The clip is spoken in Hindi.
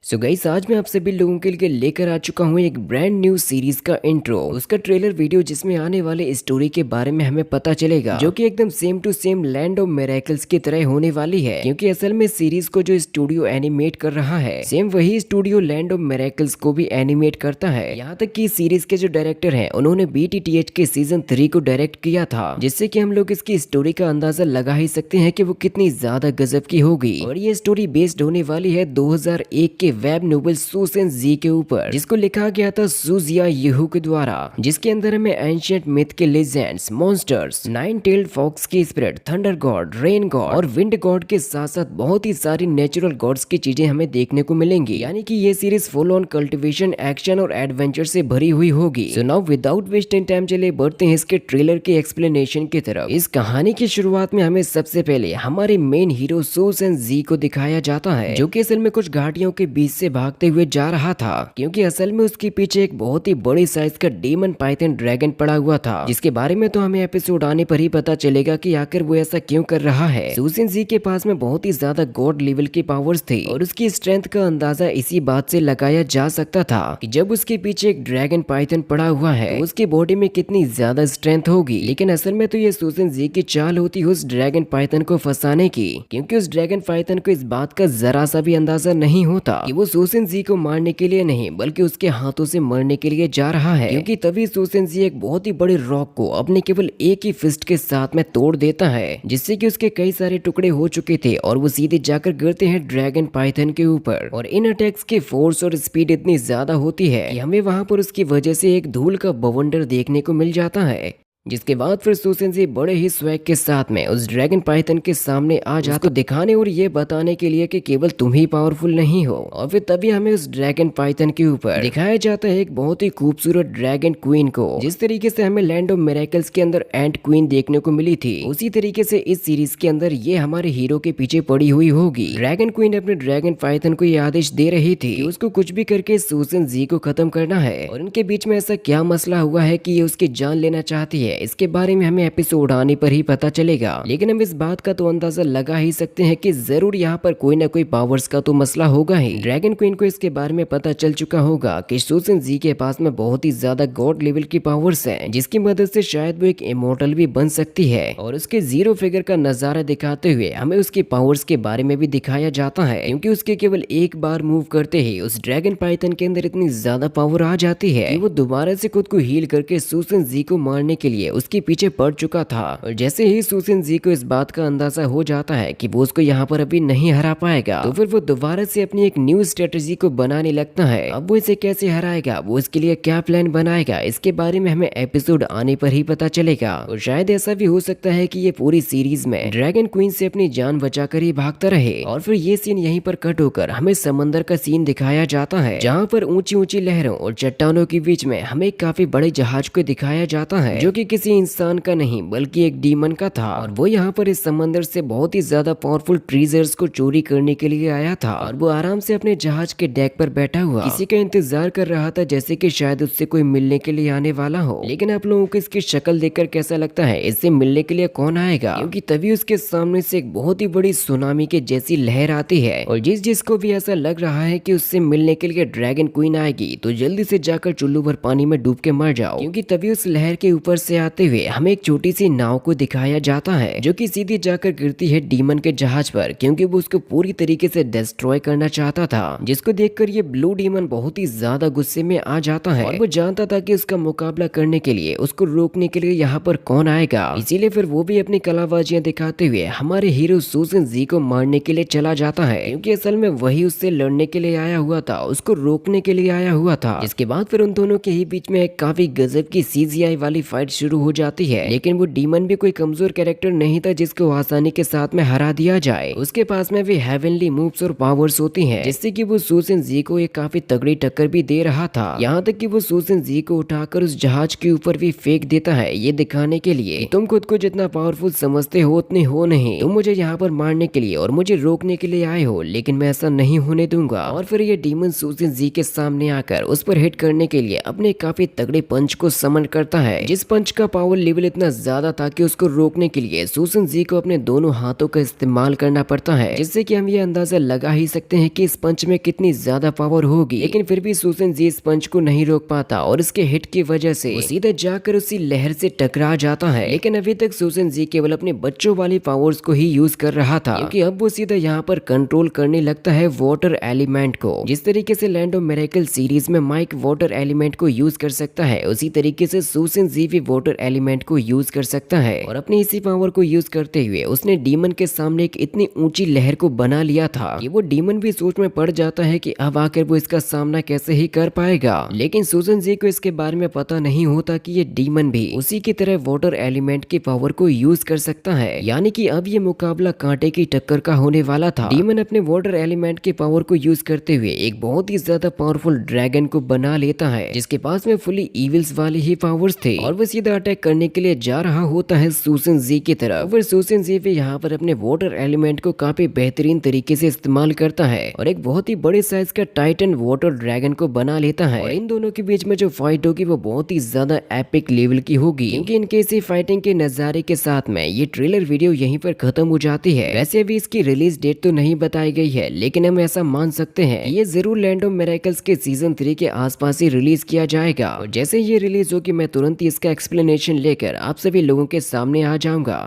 सो गाइस, आज मैं आप सभी लोगों के लिए लेकर आ चुका हूँ एक ब्रांड न्यू सीरीज का इंट्रो, उसका ट्रेलर वीडियो जिसमें आने वाले स्टोरी के बारे में हमें पता चलेगा, जो कि एकदम same to same land of miracles की तरह होने वाली है। क्योंकि असल में सीरीज को जो स्टूडियो एनिमेट कर रहा है, सेम वही स्टूडियो लैंड ऑफ मिरेकल्स को भी एनिमेट करता है। यहाँ तक कि सीरीज के जो डायरेक्टर है, उन्होंने BTTH के सीजन 3 को डायरेक्ट किया था, जिससे कि हम लोग इसकी स्टोरी का अंदाजा लगा ही सकते हैं कि वो कितनी ज्यादा गजब की होगी। और ये स्टोरी बेस्ड होने वाली है 2001 के वेब नोवेल सूसेन जी के ऊपर, जिसको लिखा गया था सुजिया येहू के द्वारा, जिसके अंदर हमें एंशिएंट मिथ के legends, monsters, nine tailed fox की spirit, thunder god, rain god और विंड गॉड के साथ साथ बहुत ही सारी नेचुरल गॉड्स की चीजें हमें देखने को मिलेंगी। यानी कि ये series full on cultivation, action और एडवेंचर से भरी हुई होगी। So now without wasting time चले बढ़ते हैं इसके ट्रेलर के एक्सप्लेनेशन की तरफ। इस कहानी की शुरुआत में हमें सबसे पहले हमारे मेन हीरो सूसेन जी को दिखाया जाता है, जो कि असल में कुछ घाटियों के बीच से भागते हुए जा रहा था, क्योंकि असल में उसके पीछे एक बहुत ही बड़ी साइज का डीमन पाइथन ड्रैगन पड़ा हुआ था, जिसके बारे में तो हमें एपिसोड आने पर ही पता चलेगा कि आखिर वो ऐसा क्यों कर रहा है। सूसेन जी के पास में बहुत ही ज्यादा गॉड लेवल की पावर्स थी और उसकी स्ट्रेंथ का अंदाजा इसी बात से लगाया जा सकता था कि जब उसके पीछे एक ड्रैगन पाइथन पड़ा हुआ है, तो उसकी बॉडी में कितनी ज्यादा स्ट्रेंथ होगी। लेकिन असल में तो ये सूसेन जी की चाल होती उस ड्रैगन पाइथन को फंसाने की, क्योंकि उस ड्रैगन पाइथन को इस बात का जरा सा भी अंदाजा नहीं होता कि वो सूसेन जी को मारने के लिए नहीं बल्कि उसके हाथों से मरने के लिए जा रहा है। क्योंकि तभी सूसेन जी एक बहुत ही बड़े रॉक को अपने केवल एक ही फिस्ट के साथ में तोड़ देता है, जिससे कि उसके कई सारे टुकड़े हो चुके थे और वो सीधे जाकर गिरते हैं ड्रैगन पाइथन के ऊपर। और इन अटैक्स की फोर्स और स्पीड इतनी ज्यादा होती है कि हमें वहां पर उसकी वजह से एक धूल का बवंडर देखने को मिल जाता है। जिसके बाद फिर सूसेन जी बड़े ही स्वैग के साथ में उस ड्रैगन पाइथन के सामने आ जाता, उसको दिखाने और ये बताने के लिए कि केवल तुम ही पावरफुल नहीं हो। और फिर तभी हमें उस ड्रैगन पाइथन के ऊपर दिखाया जाता है एक बहुत ही खूबसूरत ड्रैगन क्वीन को। जिस तरीके से हमें लैंड ऑफ मिरेकल्स के अंदर एंट क्वीन देखने को मिली थी, उसी तरीके से इस सीरीज के अंदर ये हमारे हीरो के पीछे पड़ी हुई होगी। ड्रैगन क्वीन अपने ड्रैगन पाइथन को ये आदेश दे रही थी कि उसको कुछ भी करके सूसेन जी को खत्म करना है। और इनके बीच में ऐसा क्या मसला हुआ है कि ये उसकी जान लेना चाहती है, इसके बारे में हमें एपिसोड आने पर ही पता चलेगा। लेकिन हम इस बात का तो अंदाजा लगा ही सकते हैं कि जरूर यहाँ पर कोई ना कोई पावर्स का तो मसला होगा ही। ड्रैगन क्वीन को इसके बारे में पता चल चुका होगा कि सूसेन जी के पास में बहुत ही ज्यादा गॉड लेवल की पावर्स हैं, जिसकी मदद से शायद वो एक इमोर्टल भी बन सकती है। और उसके जीरो फिगर का नजारा दिखाते हुए हमें उसकी पावर्स के बारे में भी दिखाया जाता है, क्योंकि उसके केवल एक बार मूव करते ही उस ड्रैगन पाइथन के अंदर इतनी ज्यादा पावर आ जाती है कि वो दोबारा से खुद को हील करके सूसेन जी को मारने के लिए उसके पीछे पड़ चुका था। और जैसे ही सूसेन जी को इस बात का अंदाजा हो जाता है कि वो उसको यहाँ पर अभी नहीं हरा पाएगा, तो फिर वो दोबारा से अपनी एक न्यू स्ट्रेटजी को बनाने लगता है। अब वो इसे कैसे हराएगा, वो इसके लिए क्या प्लान बनाएगा, इसके बारे में हमें एपिसोड आने पर ही पता चलेगा। और शायद ऐसा भी हो सकता है कि ये पूरी सीरीज में ड्रैगन क्वीन से अपनी जान बचाकर ही भागता रहे। और फिर ये सीन यहीं पर कट होकर हमें समंदर का सीन दिखाया जाता है, जहाँ पर ऊंची ऊंची लहरों और चट्टानों के बीच में हमें काफी बड़े जहाज को दिखाया जाता है, जो कि किसी इंसान का नहीं बल्कि एक डीमन का था। और वो यहाँ पर इस समंदर से बहुत ही ज्यादा पावरफुल ट्रेजर्स को चोरी करने के लिए आया था। और वो आराम से अपने जहाज के डेक पर बैठा हुआ किसी का इंतजार कर रहा था, जैसे कि शायद उससे कोई मिलने के लिए आने वाला हो। लेकिन आप लोगों को इसकी शक्ल देखकर कैसा लगता है, इससे मिलने के लिए कौन आएगा? क्योंकि तभी उसके सामने से एक बहुत ही बड़ी सुनामी के जैसी लहर आती है। और जिसको भी ऐसा लग रहा है कि उससे मिलने के लिए ड्रैगन क्वीन आएगी, तो जल्दी से जाकर चुल्लू भर पानी में डूब के मर जाओ। क्योंकि तभी उस लहर के ऊपर से आते हुए हमें एक छोटी सी नाव को दिखाया जाता है, जो कि सीधी जाकर गिरती है डीमन के जहाज पर, क्योंकि वो उसको पूरी तरीके से डिस्ट्रॉय करना चाहता था। जिसको देखकर ये ब्लू डीमन बहुत ही ज्यादा गुस्से में आ जाता है और वो जानता था कि उसका मुकाबला करने के लिए, उसको रोकने के लिए यहाँ पर कौन आएगा। इसीलिए फिर वो भी अपनी कलाबाजियां दिखाते हुए हमारे हीरो सूसेन जी को मारने के लिए चला जाता है, क्योंकि असल में वही उससे लड़ने के लिए आया हुआ था, उसको रोकने के लिए आया हुआ था। जिसके बाद फिर उन दोनों के ही बीच में एक काफी गजब की CGI वाली फाइट शुरू हो जाती है। लेकिन वो डीमन भी कोई कमजोर कैरेक्टर नहीं था जिसको आसानी के साथ में हरा दिया जाए। उसके पास में भी हेवनली मूव्स और पावर्स होती हैं, जिससे कि वो सूसेन जी को एक काफी तगड़ी टक्कर भी दे रहा था। यहाँ तक कि वो सूसेन जी को उठाकर उस जहाज के ऊपर भी फेंक देता है, ये दिखाने के लिए कि तुम खुद को जितना पावरफुल समझते हो उतने हो नहीं, तुम मुझे यहाँ पर मारने के लिए और मुझे रोकने के लिए आए हो, लेकिन मैं ऐसा नहीं होने दूंगा। और फिर ये डीमन सूसेन जी के सामने आकर उस पर हिट करने के लिए अपने काफी तगड़े पंच को समन करता है, जिस पंच का पावर लेवल इतना ज्यादा था कि उसको रोकने के लिए सूसन जी को अपने दोनों हाथों का इस्तेमाल करना पड़ता है, जिससे कि हम ये अंदाजा लगा ही सकते हैं कि इस पंच में कितनी ज्यादा पावर होगी। लेकिन फिर भी सूसन जी इस पंच को नहीं रोक पाता और इसके हिट की वजह से वो सीधा जाकर उसी लहर से टकरा जाता है। लेकिन अभी तक सूसन जी केवल अपने बच्चों वाली पावर्स को ही यूज कर रहा था, क्योंकि अब वो सीधा यहाँ पर कंट्रोल करने लगता है वाटर एलिमेंट को। जिस तरीके से लैंड ऑफ मिरेकल सीरीज में माइक वाटर एलिमेंट को यूज कर सकता है, उसी तरीके से सूसन जी भी वाटर एलिमेंट को यूज कर सकता है। और अपनी इसी पावर को यूज करते हुए उसने डीमन के सामने एक इतनी ऊंची लहर को बना लिया था कि वो डीमन भी सोच में पड़ जाता है कि अब आकर वो इसका सामना कैसे ही कर पाएगा। लेकिन सूसन जी को इसके बारे में पता नहीं होता कि ये डीमन भी उसी की तरह वाटर एलिमेंट की पावर को यूज कर सकता है, यानी कि अब ये मुकाबला कांटे की टक्कर का होने वाला था। डीमन अपने वाटर एलिमेंट की पावर को यूज करते हुए एक बहुत ही ज्यादा पावरफुल ड्रैगन को बना लेता है, जिसके पास में फुली इविल्स वाली ही पावर्स थे, और वो सीधा अटैक करने के लिए जा रहा होता है सूसन जी की तरफ। फिर सूसन जी भी यहाँ पर अपने वाटर एलिमेंट को काफी बेहतरीन तरीके से इस्तेमाल करता है और एक बहुत ही बड़े साइज का टाइटन वाटर ड्रैगन को बना लेता है। और इन दोनों के बीच में जो फाइट होगी वो बहुत ही ज्यादा एपिक लेवल की होगी, क्योंकि इनके इसी फाइटिंग के नजारे के साथ में ये ट्रेलर वीडियो यहीं पर खत्म हो जाती है। वैसे अभी इसकी रिलीज डेट तो नहीं बताई गई है, लेकिन हम ऐसा मान सकते हैं ये जरूर लैंड ऑफ मिरेकल्स के सीजन 3 के आसपास ही रिलीज किया जाएगा। और जैसे ये रिलीज होगी मैं तुरंत ही इसका एक्सप्लेनेशन लेकर आप सभी लोगों के सामने आ जाऊंगा।